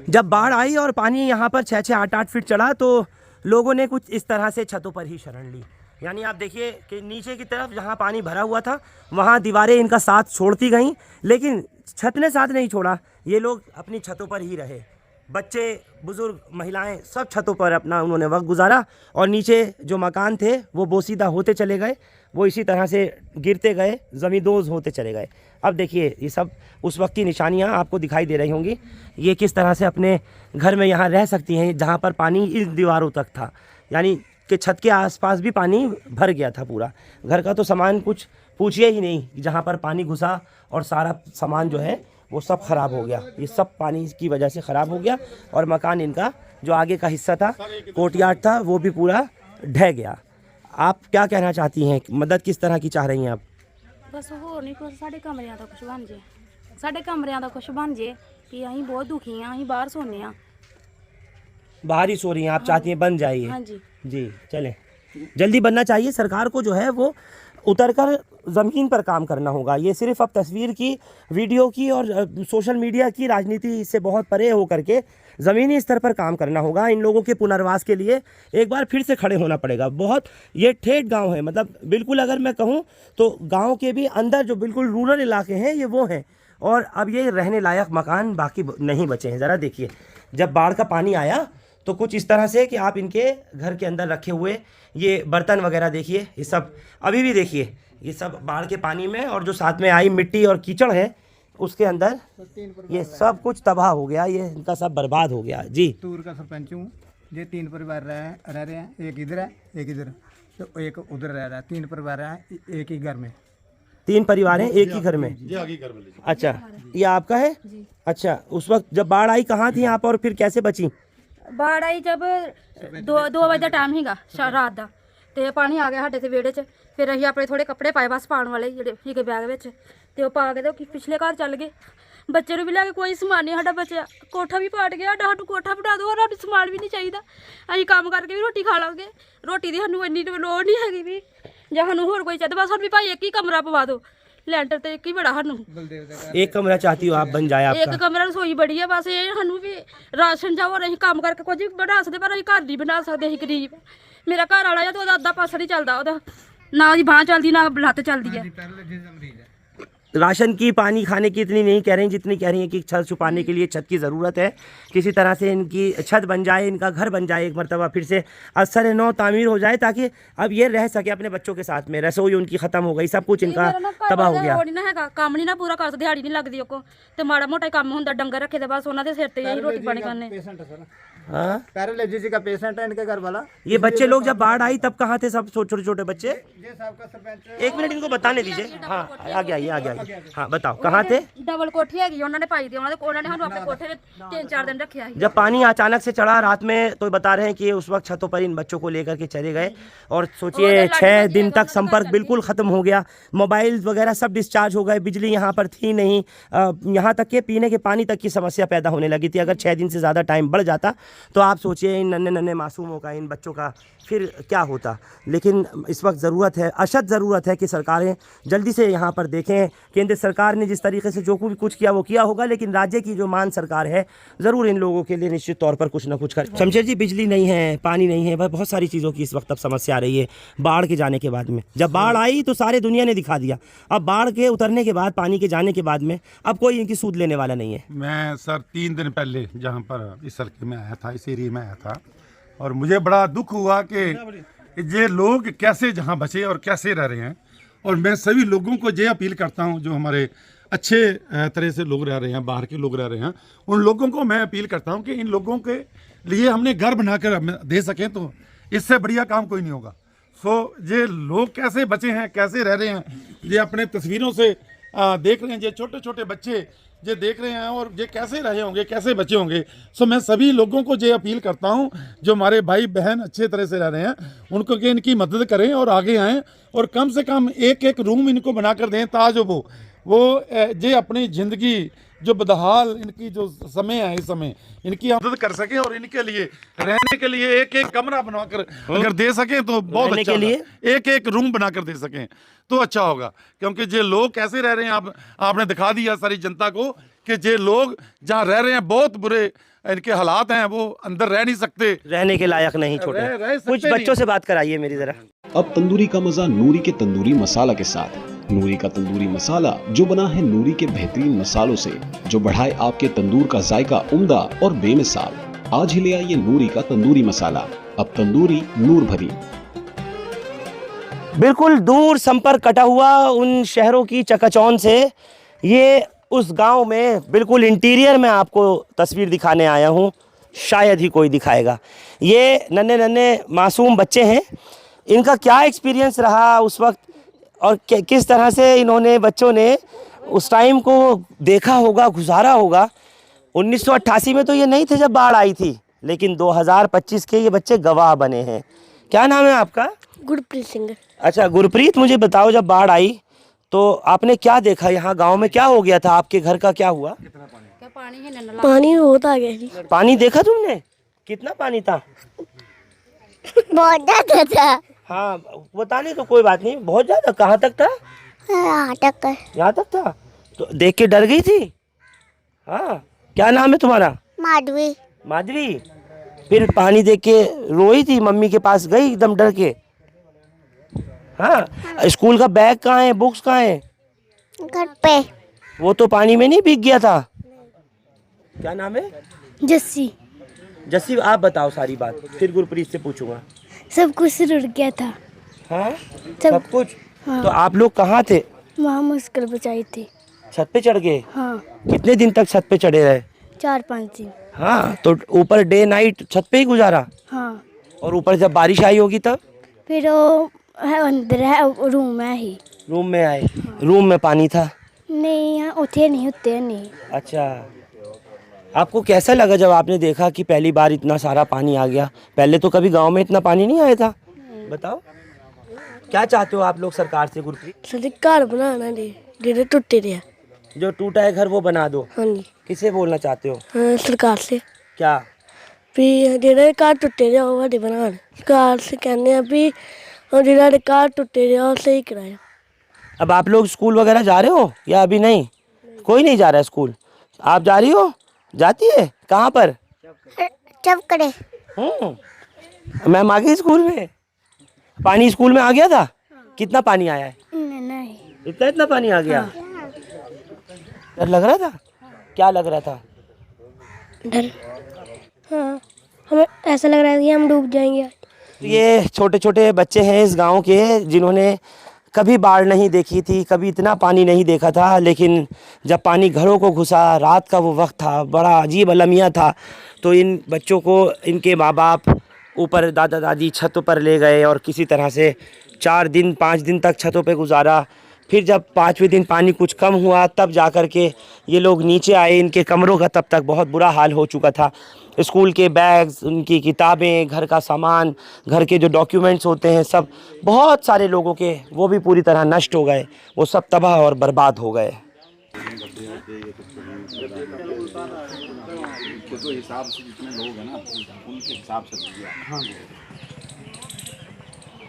जब बाढ़ आई और पानी यहाँ पर 6-6, 8-8 फीट चढ़ा तो लोगों ने कुछ इस तरह से छतों पर ही शरण ली। यानी आप देखिए कि नीचे की तरफ जहाँ पानी भरा हुआ था वहाँ दीवारें इनका साथ छोड़ती गईं, लेकिन छत ने साथ नहीं छोड़ा। ये लोग अपनी छतों पर ही रहे। बच्चे, बुजुर्ग, महिलाएं सब छतों पर अपना उन्होंने वक्त गुजारा और नीचे जो मकान थे वो बोसीदा होते चले गए, वो इसी तरह से गिरते गए, ज़मींदोज़ होते चले गए। अब देखिए ये सब उस वक्त की निशानियाँ आपको दिखाई दे रही होंगी। ये किस तरह से अपने घर में यहाँ रह सकती हैं जहाँ पर पानी इस दीवारों तक था, यानी कि छत के आसपास भी पानी भर गया था पूरा। घर का तो सामान कुछ पूछिए ही नहीं, जहाँ पर पानी घुसा और सारा सामान जो है वो सब ख़राब हो गया। ये सब पानी की वजह से ख़राब हो गया और मकान इनका जो आगे का हिस्सा था, कोर्टयार्ड था, वो भी पूरा ढह गया। आप क्या कहना चाहती हैं, मदद किस तरह की चाह रही हैं आप? बस हो नहीं कुछ साढ़े कमरियां का कुछ बन जे, साढ़े कमरियां का कुछ बन जे कि अं बहुत दुखी हाँ, अं बाहर सोने हाँ। बाहर ही सो रही हैं आप? चाहती हैं बन जाइए? हाँ जी जी, चलें, जल्दी बनना चाहिए। सरकार को जो है वो उतरकर ज़मीन पर काम करना होगा। ये सिर्फ अब तस्वीर की, वीडियो की और सोशल मीडिया की राजनीति से बहुत परे हो करके ज़मीनी स्तर पर काम करना होगा। इन लोगों के पुनर्वास के लिए एक बार फिर से खड़े होना पड़ेगा। बहुत ये ठेठ गांव है, मतलब बिल्कुल अगर मैं कहूँ तो गांव के भी अंदर जो बिल्कुल रूरल इलाके हैं ये वो हैं, और अब ये रहने लायक मकान बाकी नहीं बचे हैं। ज़रा देखिए, जब बाढ़ का पानी आया तो कुछ इस तरह से कि आप इनके घर के अंदर रखे हुए ये बर्तन वगैरह देखिए, ये सब अभी भी देखिए, ये सब बाढ़ के पानी में, और जो साथ में आई मिट्टी और कीचड़ है उसके अंदर ये सब कुछ तबाह हो गया, ये इनका सब बर्बाद हो गया। जी, तूर का सरपंच हूँ। ये 3 परिवार रह रहे हैं, एक इधर है, एक इधर, तो एक उधर रह रहा है। 3 परिवार है एक ही घर में। 3 परिवार हैं एक ही घर में? अच्छा, ये आपका है? अच्छा, उस वक्त जब बाढ़ आई कहाँ थी आप और फिर कैसे बची? बाढ़ आई जब 2 बजे टाइम हीगा रात का, तो पानी आ गया साढ़े वेड़े च। फिर अं अपने थोड़े कपड़े पाए बस पाने वाले जोड़े ही बैग में, तो पा के तो पिछले घर चल गए। बच्चे भी लिया कोई समान नहीं साडा बचा, कोठा भी पाट गया साडा, कोठा बना दो, और समान भी नहीं चाहिए। अं काम करके भी रोटी खा लांगे, रोटी की सानू इन्नी लोड़ नहीं हैगी भी, ਜਾਂ ਸਾਨੂੰ ਹੋਰ ਕੋਈ ਚਾਹੀਦਾ बस भी भाई एक ही कमरा पवा दो, ਲੈਂਟਰ ਤੇ ਇੱਕ ਹੀ बड़ा सानू। एक कमरा चाहती हो आप बन जाए आपका? एक कमरा रसोई बड़ी है, बस ये सानू भी राशन जाओ और अं काम करके कुछ भी बना सकते, पर अं घर नहीं बना सकते। अं गरीब, मेरा घर वाला है तो अद्धा पासा नहीं चलता, ना ही बांह चलती ना लत्त चलती है। राशन की, पानी खाने की इतनी नहीं कह रही जितनी कह रही है कि छत छुपाने के लिए छत की ज़रूरत है। किसी तरह से इनकी छत बन जाए, इनका घर बन जाए, एक मरतबा फिर से असर नौ तामीर हो जाए, ताकि अब ये रह सके अपने बच्चों के साथ में। रसोई उनकी ख़त्म हो गई, सब कुछ इनका तबाह हो गया। काम नहीं ना पूरा कर, दिहाड़ी नहीं लगती तो माड़ा मोटा काम होंगे, डंगर रखे बस उन्होंने सिर ते ही रोटी पानी करने। हाँ, पैरालिसिस का पेशेंट है इनके घर वाला। ये बच्चे लोग जब बाढ़ आई तब कहाँ थे सब छोटे छोटे बच्चे? ये सबका सरपंच, एक मिनट इनको बताने दीजिए। हाँ, आ गया। हाँ, बताओ कहाँ थे? डबल कोठी है उन्होंने पाई थी, उन्होंने अपने कोठे में 3-4 दिन रखे है। जब पानी अचानक से चढ़ा रात में, तो बता रहे हैं कि उस वक्त छतों पर इन बच्चों को लेकर के चले गए, और सोचिए 6 दिन तक संपर्क बिल्कुल ख़त्म हो गया। मोबाइल वगैरह सब डिस्चार्ज हो गए, बिजली यहाँ पर थी नहीं, यहाँ तक के पीने के पानी तक की समस्या पैदा होने लगी थी। अगर 6 दिन से ज़्यादा टाइम बढ़ जाता तो आप सोचिए इन नन्हे नन्हे मासूमों का, इन बच्चों का फिर क्या होता। लेकिन इस वक्त ज़रूरत है, अशद ज़रूरत है कि सरकारें जल्दी से यहाँ पर देखें। केंद्र सरकार ने जिस तरीके से जो कुछ किया वो किया होगा, लेकिन राज्य की जो मान सरकार है ज़रूर इन लोगों के लिए निश्चित तौर पर कुछ ना कुछ कर। शमशेर जी, बिजली नहीं है, पानी नहीं है, बहुत सारी चीज़ों की इस वक्त अब समस्या आ रही है बाढ़ के जाने के बाद में। जब बाढ़ आई तो सारे दुनिया ने दिखा दिया, अब बाढ़ के उतरने के बाद, पानी के जाने के बाद में अब कोई इनकी सूद लेने वाला नहीं है। मैं सर 3 दिन पहले जहाँ पर इस हल्के में आया था, इस एरिया में आया था, और मुझे बड़ा दुख हुआ कि ये लोग कैसे जहाँ बचे और कैसे रह रहे हैं। और मैं सभी लोगों को ये अपील करता हूँ जो हमारे अच्छे तरह से लोग रह रहे हैं, बाहर के लोग रह रहे हैं, उन लोगों को मैं अपील करता हूँ कि इन लोगों के लिए हमने घर बनाकर दे सकें तो इससे बढ़िया काम कोई नहीं होगा। ये लोग कैसे बचे हैं, कैसे रह रहे हैं, ये अपने तस्वीरों से देख रहे हैं। ये छोटे छोटे बच्चे ये देख रहे हैं और ये कैसे रहे होंगे, कैसे बचे होंगे। मैं सभी लोगों को ये अपील करता हूं जो हमारे भाई बहन अच्छे तरह से रह रहे हैं, उनको कि इनकी मदद करें और आगे आएँ, और कम से कम एक रूम इनको बनाकर दें, ताकि वो ये अपनी ज़िंदगी जो बदहाल इनकी जो समय है, इस समय इनकी मदद कर सकें, और इनके लिए रहने के लिए एक कमरा बनाकर अगर दे सकें तो बहुत अच्छा होगा। एक रूम बनाकर दे सकें तो अच्छा होगा, क्योंकि ये लोग कैसे रह रहे हैं आपने दिखा दिया सारी जनता को कि ये लोग जहाँ रह रहे हैं बहुत बुरे इनके हालात हैं, वो अंदर रह नहीं सकते, रहने के लायक नहीं छोटे। रह सकते कुछ नहीं। बच्चों से बात कराइए मेरी जरा। अब तंदूरी का मजा नूरी के तंदूरी मसाला के साथ। नूरी का तंदूरी मसाला जो बना है नूरी के बेहतरीन मसालों से, जो बढ़ाए आपके तंदूर का जायका उम्दा और बेमिसाल। आज ही ले आइए नूरी का तंदूरी मसाला। अब तंदूरी नूर भरी। बिल्कुल दूर संपर्क कटा हुआ उन शहरों की चकाचौंध से ये उस गांव में बिल्कुल इंटीरियर में आपको तस्वीर दिखाने आया हूं, शायद ही कोई दिखाएगा। ये नन्हे नन्हे मासूम बच्चे हैं, इनका क्या एक्सपीरियंस रहा उस वक्त और किस तरह से इन्होंने बच्चों ने उस टाइम को देखा होगा, गुजारा होगा। 1988 में तो ये नहीं थे जब बाढ़ आई थी, लेकिन 2025 के ये बच्चे गवाह बने हैं। क्या नाम है आपका? गुरप्रीत सिंह। अच्छा गुरप्रीत, मुझे बताओ जब बाढ़ आई तो आपने क्या देखा, यहाँ गांव में क्या हो गया था, आपके घर का क्या हुआ? क्या पानी है नन्ना? पानी बहुत आ गया जी। पानी देखा तुमने? कितना पानी था? बहुत ज्यादा था। हाँ बताने तो कोई बात नहीं, बहुत ज्यादा। कहाँ तक था? यहाँ तक था। तो देख के डर गई थी? हाँ। क्या नाम है तुम्हारा? माधवी। माधवी। फिर पानी देख के रोई थी, मम्मी के पास गई एकदम डर के? हाँ। स्कूल का बैग कहाँ है, बुक्स कहाँ है? घर पे। वो तो पानी में नहीं भीग गया था? क्या नाम है? जस्सी। जस्सी, आप बताओ सारी बात, फिर गुरप्रीत से पूछूंगा। सब कुछ रुक गया था। हाँ सब कुछ। हाँ। तो आप लोग कहाँ थे? वहाँ मुश्किल बचाई थी। छत पे चढ़ गए? हाँ। कितने दिन तक छत पे चढ़े रहे? 4-5 दिन। हाँ, तो ऊपर डे नाइट छत पे ही गुजारा? हाँ। और ऊपर जब बारिश आई होगी तब? फिर वो है अंदर है, रूम है ही। रूम में आए? रूम में पानी था? नहीं, यहाँ उठे नहीं, उठते नहीं। अच्छा, आपको कैसा लगा जब आपने देखा कि पहली बार इतना सारा पानी आ गया? पहले तो कभी गांव में इतना पानी नहीं आया था। बताओ क्या चाहते हो आप लोग सरकार से गुरप्रीत? सर घर बनाना दे, जेडे टूटे रहे। जो टूटा है घर वो बना दो। हाँ जी। किसे बोलना चाहते हो? हाँ, सरकार से क्या? भी जेडे घर टूटे रहे वो वाड़े बनान। सरकार से कहने हैं भी और जेडे घर टूटे रहे वो सही कराया। अब आप लोग स्कूल वगैरह जा रहे हो या अभी नहीं? कोई नहीं जा रहा है स्कूल। आप जा रही हो? जाती है? कहाँ पर? जब करे। मैम आ गई स्कूल में? पानी स्कूल में आ गया था? कितना पानी आया है? नहीं। इतना पानी आ गया? डर लग रहा था? क्या लग रहा था? डर। हाँ, हमें ऐसा लग रहा है कि हम डूब जाएंगे। ये छोटे छोटे बच्चे हैं इस गांव के, जिन्होंने कभी बाढ़ नहीं देखी थी, कभी इतना पानी नहीं देखा था, लेकिन जब पानी घरों को घुसा, रात का वो वक्त था, बड़ा अजीब अलमिया था, तो इन बच्चों को इनके माँ बाप ऊपर दादा दादी छतों पर ले गए और किसी तरह से 4 दिन 5 दिन तक छतों पे गुजारा। फिर जब 5वें दिन पानी कुछ कम हुआ तब जा कर के ये लोग नीचे आए। इनके कमरों का तब तक बहुत बुरा हाल हो चुका था। स्कूल के बैग्स, उनकी किताबें, घर का सामान, घर के जो डॉक्यूमेंट्स होते हैं, सब बहुत सारे लोगों के वो भी पूरी तरह नष्ट हो गए। वो सब तबाह और बर्बाद हो गए।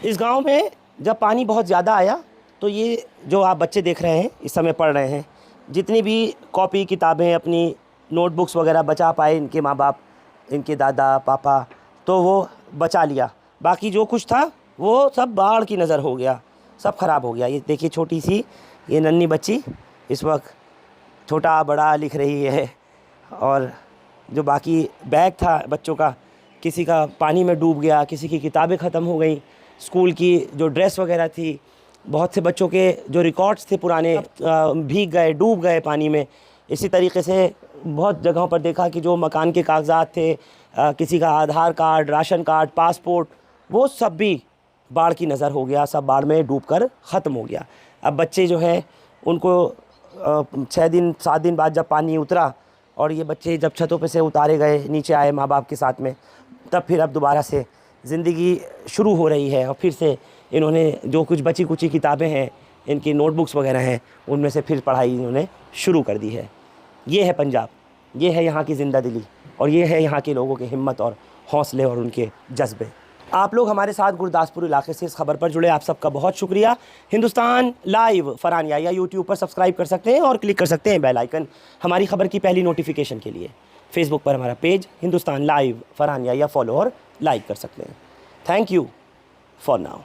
इस गांव में जब पानी बहुत ज़्यादा आया तो ये जो आप बच्चे देख रहे हैं इस समय पढ़ रहे हैं, जितनी भी कॉपी किताबें, अपनी नोटबुक्स वगैरह बचा पाए इनके माँ बाप, इनके दादा पापा, तो वो बचा लिया। बाकी जो कुछ था वो सब बाढ़ की नज़र हो गया, सब ख़राब हो गया। ये देखिए छोटी सी ये नन्ही बच्ची इस वक्त छोटा बड़ा लिख रही है, और जो बाकी बैग था बच्चों का, किसी का पानी में डूब गया, किसी की किताबें ख़त्म हो गई, स्कूल की जो ड्रेस वगैरह थी, बहुत से बच्चों के जो रिकॉर्ड्स थे पुराने भीग गए, डूब गए पानी में। इसी तरीके से बहुत जगहों पर देखा कि जो मकान के कागजात थे, किसी का आधार कार्ड, राशन कार्ड, पासपोर्ट, वो सब भी बाढ़ की नज़र हो गया, सब बाढ़ में डूबकर ख़त्म हो गया। अब बच्चे जो हैं उनको 6 दिन 7 दिन बाद जब पानी उतरा और ये बच्चे जब छतों पे से उतारे गए, नीचे आए माँ बाप के साथ में, तब फिर अब दोबारा से ज़िंदगी शुरू हो रही है। और फिर से इन्होंने जो कुछ बची कुची किताबें हैं, इनकी नोटबुक्स वगैरह हैं, उनमें से फिर पढ़ाई इन्होंने शुरू कर दी है। ये है पंजाब, ये है यहाँ की ज़िंदा दिली, और ये है यहाँ के लोगों की हिम्मत और हौसले और उनके जज्बे। आप लोग हमारे साथ गुरदासपुर इलाके से इस खबर पर जुड़े, आप सबका बहुत शुक्रिया। हिंदुस्तान लाइव फरहान याहिया यूट्यूब पर सब्सक्राइब कर सकते हैं और क्लिक कर सकते हैं बेल आइकन हमारी खबर की पहली नोटिफिकेशन के लिए। फेसबुक पर हमारा page Hindustan live Farhan Yahiya follow और लाइक कर सकते हैं। Thank you for now.